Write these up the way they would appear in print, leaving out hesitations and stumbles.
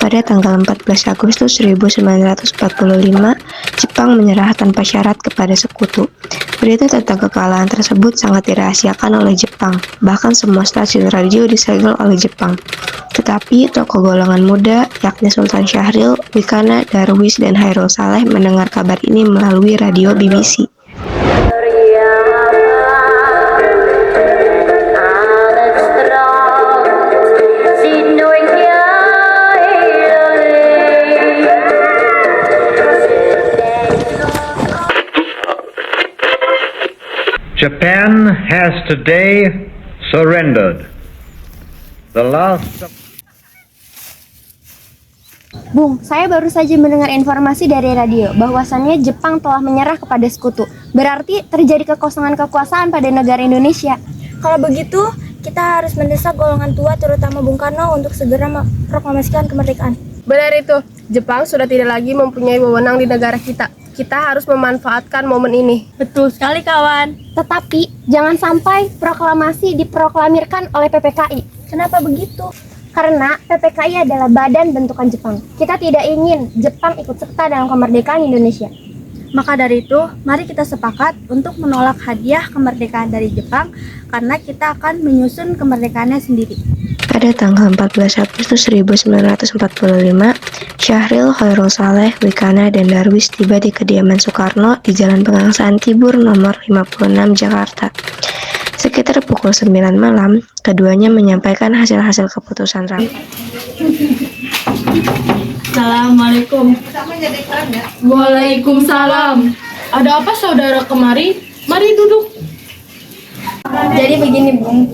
Pada tanggal 14 Agustus 1945, Jepang menyerah tanpa syarat kepada sekutu. Berita tentang kekalahan tersebut sangat dirahasiakan oleh Jepang, bahkan semua stasiun radio disegel oleh Jepang. Tetapi tokoh golongan muda, yakni Sultan Syahrir, Wikana, Darwis, dan Hairul Saleh mendengar kabar ini melalui radio BBC. Japan has today surrendered the last. Bung, saya baru saja mendengar informasi dari radio bahwasannya Jepang telah menyerah kepada sekutu. Berarti terjadi kekosongan kekuasaan pada negara Indonesia. Kalau begitu, kita harus mendesak golongan tua terutama Bung Karno untuk segera memproklamasikan kemerdekaan. Benar itu, Jepang sudah tidak lagi mempunyai wewenang di negara kita. Kita harus memanfaatkan momen ini. Betul sekali kawan. Tetapi, jangan sampai proklamasi diproklamirkan oleh PPKI. Kenapa begitu? Karena PPKI adalah badan bentukan Jepang. Kita tidak ingin Jepang ikut serta dalam kemerdekaan Indonesia. Maka dari itu, mari kita sepakat untuk menolak hadiah kemerdekaan dari Jepang karena kita akan menyusun kemerdekaannya sendiri. Pada tanggal 14 Agustus 1945, Syahrir, Hairul Saleh, Wikana, dan Darwis tiba di kediaman Soekarno di Jalan Pegangsaan Tibur nomor 56 Jakarta. Sekitar pukul 9 malam, keduanya menyampaikan hasil-hasil keputusan rapat. Assalamualaikum. Waalaikumsalam. Ada apa saudara kemari? Mari duduk. Jadi begini Bung,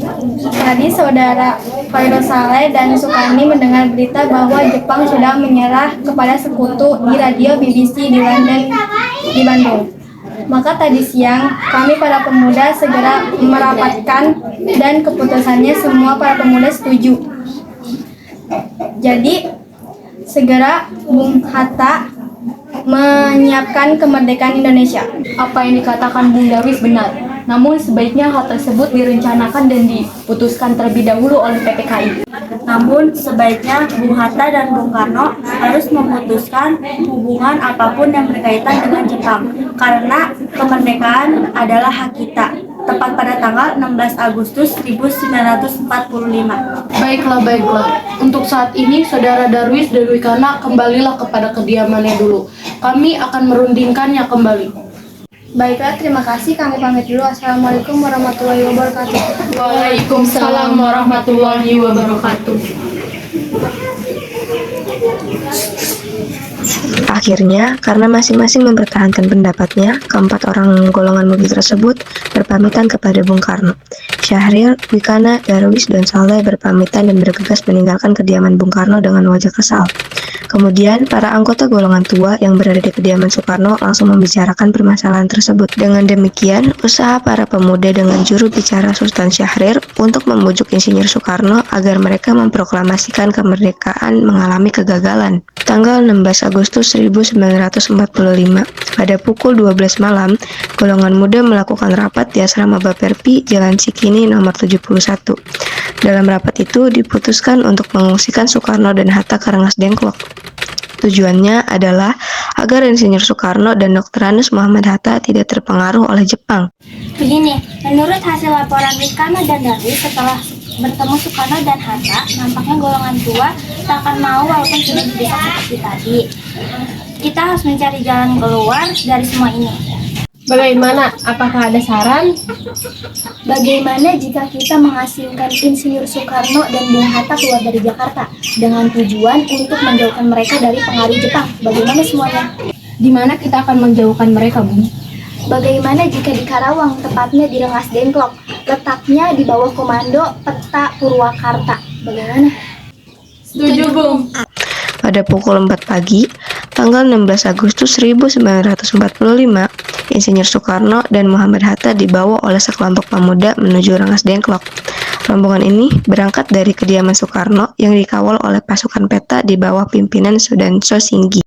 tadi saudara Hairul Saleh dan Sukani mendengar berita bahwa Jepang sudah menyerah kepada sekutu di radio BBC di London, di Bandung. Maka tadi siang kami para pemuda segera merapatkan dan keputusannya semua para pemuda setuju. Jadi segera Bung Hatta menyiapkan kemerdekaan Indonesia. Apa yang dikatakan Bung Darwis benar. Namun sebaiknya hal tersebut direncanakan dan diputuskan terlebih dahulu oleh PPKI. Namun sebaiknya Bung Hatta dan Bung Karno harus memutuskan hubungan apapun yang berkaitan dengan Jepang. Karena kemerdekaan adalah hak kita. Tepat pada tanggal 16 Agustus 1945. Baiklah. Untuk saat ini, Saudara Darwis dan Wikana kembalilah kepada kediamannya dulu. Kami akan merundingkannya kembali. Baiklah, terima kasih. Kami pamit dulu. Assalamualaikum warahmatullahi wabarakatuh. Waalaikumsalam warahmatullahi wabarakatuh. Akhirnya, karena masing-masing mempertahankan pendapatnya, keempat orang golongan muda tersebut berpamitan kepada Bung Karno. Syahrir, Wikana, Darwis, dan Saleh berpamitan dan bergegas meninggalkan kediaman Bung Karno dengan wajah kesal. Kemudian, para anggota golongan tua yang berada di kediaman Soekarno langsung membicarakan permasalahan tersebut. Dengan demikian, usaha para pemuda dengan juru bicara Sultan Syahrir untuk membujuk Insinyur Soekarno agar mereka memproklamasikan kemerdekaan mengalami kegagalan. Tanggal 16 Agustus 1945, pada pukul 12 malam, golongan muda melakukan rapat di asrama Baperpi, Jalan Cikini nomor 71. Dalam rapat itu diputuskan untuk mengungsikan Soekarno dan Hatta ke Rengas Dengklok. Tujuannya adalah agar Insinyur Soekarno dan Dr. Anus Muhammad Hatta tidak terpengaruh oleh Jepang. Begini, menurut hasil laporan Wikana dan Darwis setelah bertemu Soekarno dan Hatta, nampaknya golongan tua tak akan mau walaupun sudah didesak seperti tadi. Kita harus mencari jalan keluar dari semua ini. Bagaimana? Apakah ada saran? Bagaimana jika kita menghasilkan Insinyur Soekarno dan Bung Hatta keluar dari Jakarta dengan tujuan untuk menjauhkan mereka dari pengaruh Jepang? Bagaimana semuanya? Di mana kita akan menjauhkan mereka, Bung? Bagaimana jika di Karawang, tepatnya di Rengas Dengklok, letaknya di bawah komando Peta Purwakarta? Bagaimana? Setuju, Bung. Pada pukul 4 pagi, tanggal 16 Agustus 1945, Insinyur Soekarno dan Muhammad Hatta dibawa oleh sekelompok pemuda menuju Rengas Dengklok. Rombongan ini berangkat dari kediaman Soekarno yang dikawal oleh pasukan peta di bawah pimpinan Sudanso Singgi.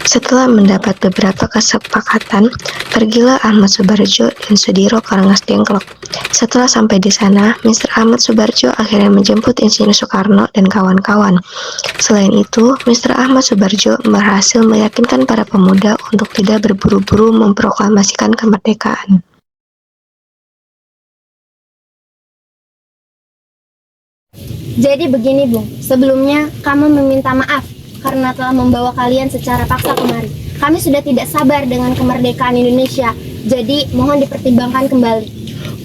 Setelah mendapat beberapa kesepakatan, pergilah Ahmad Subarjo dan Sudiro ke Rengas Dengklok. Setelah sampai di sana, Mr. Ahmad Subarjo akhirnya menjemput Insinyur Soekarno dan kawan-kawan. Selain itu, Mr. Ahmad Subarjo berhasil meyakinkan para pemuda untuk tidak berburu-buru memproklamasikan kemerdekaan. Jadi begini Bung, sebelumnya kami meminta maaf karena telah membawa kalian secara paksa kemari. Kami sudah tidak sabar dengan kemerdekaan Indonesia, jadi mohon dipertimbangkan kembali.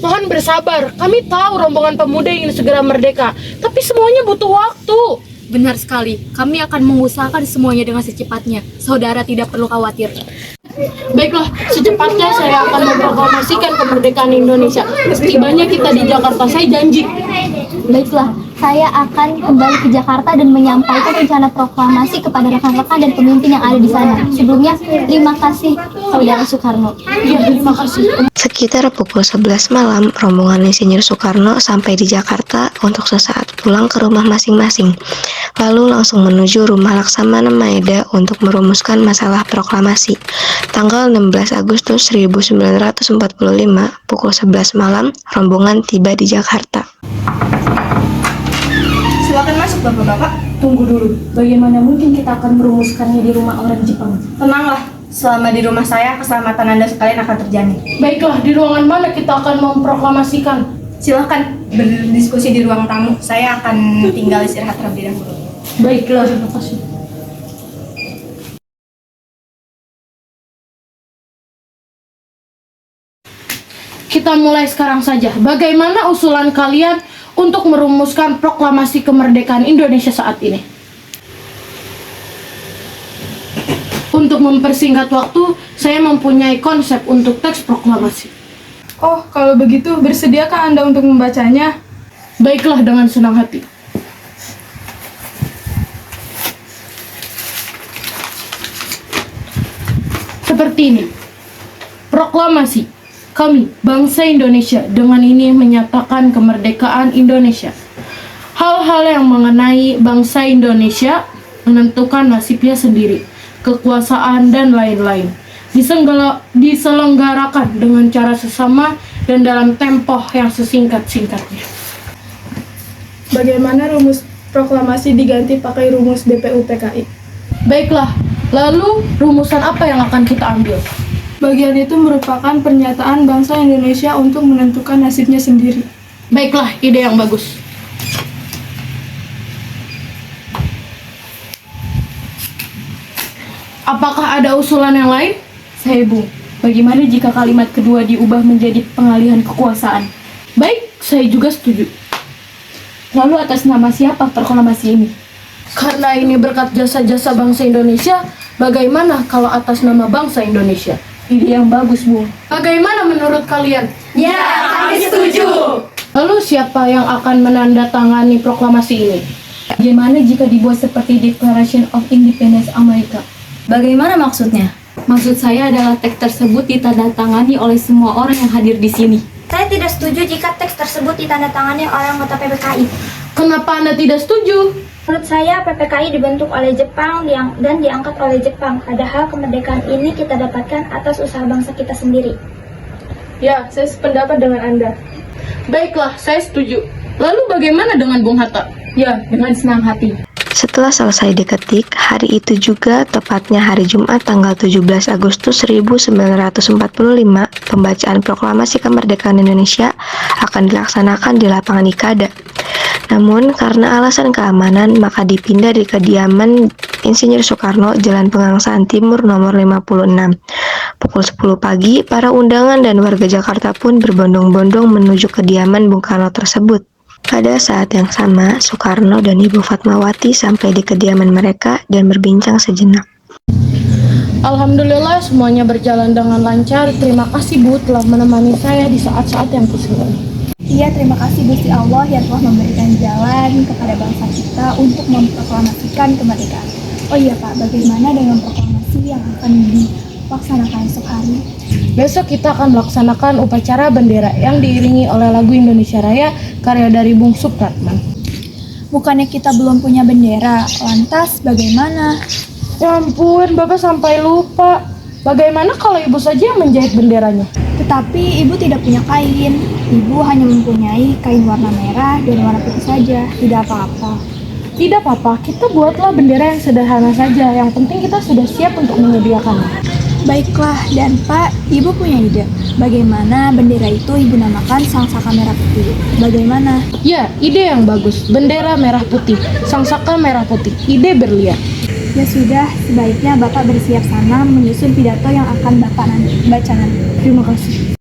Mohon bersabar, kami tahu rombongan pemuda ingin segera merdeka, tapi semuanya butuh waktu. Benar sekali, kami akan mengusahakan semuanya dengan secepatnya. Saudara tidak perlu khawatir. Baiklah, secepatnya saya akan memproklamasikan kemerdekaan Indonesia. Setibanya kita di Jakarta, saya janji. Baiklah, saya akan kembali ke Jakarta dan menyampaikan rencana proklamasi kepada rekan-rekan dan pemimpin yang ada di sana. Sebelumnya, terima kasih Saudara Soekarno. Iya, terima kasih. Sekitar pukul 11 malam, rombongan Insinyur Soekarno sampai di Jakarta untuk sesaat pulang ke rumah masing-masing. Lalu langsung menuju rumah Laksamana Maeda untuk merumuskan masalah proklamasi. Tanggal 16 Agustus 1945, pukul 11 malam, rombongan tiba di Jakarta. Silakan masuk Bapak-bapak. Tunggu dulu, bagaimana mungkin kita akan merumuskannya di rumah orang Jepang? Tenanglah, selama di rumah saya keselamatan Anda sekalian akan terjamin. Baiklah, di ruangan mana kita akan memproklamasikan? Silakan berdiskusi di ruang tamu. Saya akan tinggal istirahat terlebih dahulu. Baiklah, terima kasih. Kita mulai sekarang saja. Bagaimana usulan kalian untuk merumuskan proklamasi kemerdekaan Indonesia saat ini? Untuk mempersingkat waktu, saya mempunyai konsep untuk teks proklamasi. Oh, kalau begitu, bersediakah Anda untuk membacanya? Baiklah, dengan senang hati. Seperti ini. Proklamasi. Kami, bangsa Indonesia, dengan ini menyatakan kemerdekaan Indonesia. Hal-hal yang mengenai bangsa Indonesia menentukan nasibnya sendiri, kekuasaan, dan lain-lain. Diselenggarakan dengan cara sesama dan dalam tempo yang sesingkat-singkatnya. Bagaimana rumus proklamasi diganti pakai rumus DPU-PKI? Baiklah, lalu rumusan apa yang akan kita ambil? Bagian itu merupakan pernyataan bangsa Indonesia untuk menentukan nasibnya sendiri. Baiklah, ide yang bagus. Apakah ada usulan yang lain? Saya Bung, bagaimana jika kalimat kedua diubah menjadi pengalihan kekuasaan? Baik, saya juga setuju. Lalu atas nama siapa proklamasi ini? Karena ini berkat jasa-jasa bangsa Indonesia, bagaimana kalau atas nama bangsa Indonesia? Ide yang bagus, Bung. Bagaimana menurut kalian? Ya, kami setuju. Lalu siapa yang akan menandatangani proklamasi ini? Bagaimana jika dibuat seperti Declaration of Independence Amerika? Bagaimana maksudnya? Maksud saya adalah teks tersebut ditandatangani oleh semua orang yang hadir di sini. Saya tidak setuju jika teks tersebut ditandatangani oleh anggota PPKI. Kenapa Anda tidak setuju? Menurut saya, PPKI dibentuk oleh Jepang dan diangkat oleh Jepang. Padahal kemerdekaan ini kita dapatkan atas usaha bangsa kita sendiri. Ya, saya sependapat dengan Anda. Baiklah, saya setuju. Lalu bagaimana dengan Bung Hatta? Ya, dengan senang hati. Setelah selesai diketik, hari itu juga, tepatnya hari Jumat tanggal 17 Agustus 1945, pembacaan proklamasi kemerdekaan Indonesia akan dilaksanakan di lapangan Ikada. Namun, karena alasan keamanan, maka dipindah di kediaman Insinyur Soekarno, Jalan Pengangsaan Timur nomor 56. Pukul 10 pagi, para undangan dan warga Jakarta pun berbondong-bondong menuju kediaman Bung Karno tersebut. Pada saat yang sama, Soekarno dan Ibu Fatmawati sampai di kediaman mereka dan berbincang sejenak. Alhamdulillah, semuanya berjalan dengan lancar. Terima kasih Bu telah menemani saya di saat-saat yang pusing ini. Iya, terima kasih Gusti Allah yang telah memberikan jalan kepada bangsa kita untuk memproklamasikan kemerdekaan. Oh iya Pak, bagaimana dengan proklamasi yang akan dilaksanakan esok hari? Besok kita akan melaksanakan upacara bendera yang diiringi oleh lagu Indonesia Raya karya dari Bung Supratman. Bukannya kita belum punya bendera, lantas bagaimana? Ya ampun, Bapak sampai lupa. Bagaimana kalau Ibu saja yang menjahit benderanya? Tetapi ibu tidak punya kain. Ibu hanya mempunyai kain warna merah dan warna putih saja. Tidak apa-apa. Tidak apa-apa, kita buatlah bendera yang sederhana saja. Yang penting kita sudah siap untuk menyediakannya. Baiklah, dan Pak, ibu punya ide. Bagaimana bendera itu ibu namakan Sangsaka Merah Putih? Bagaimana? Ya, ide yang bagus. Bendera merah putih, sangsaka merah putih. Ide berlian. Ya sudah, sebaiknya Bapak bersiap sana menyusun pidato yang akan Bapak baca nanti. Terima kasih.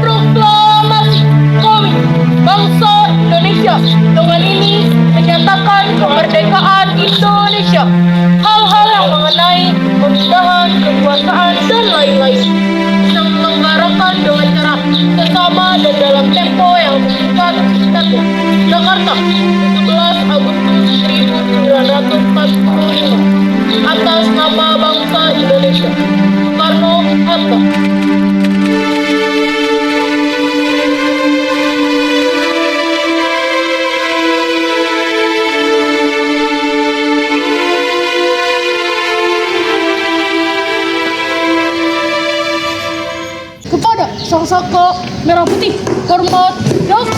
Proklamasi kami, bangsa Indonesia, dengan ini menyatakan kemerdekaan Indonesia. Hal-hal yang mengenai pemindahan kekuasaan dan lain-lain bisa menyelenggarakan dengan cara sesama dan dalam tempo yang singkat. Jakarta, 17 Agustus 1945. Atas nama bangsa Indonesia, Soekarno-Hatta. Kepada Sangsaka Merah Putih, hormat, dos.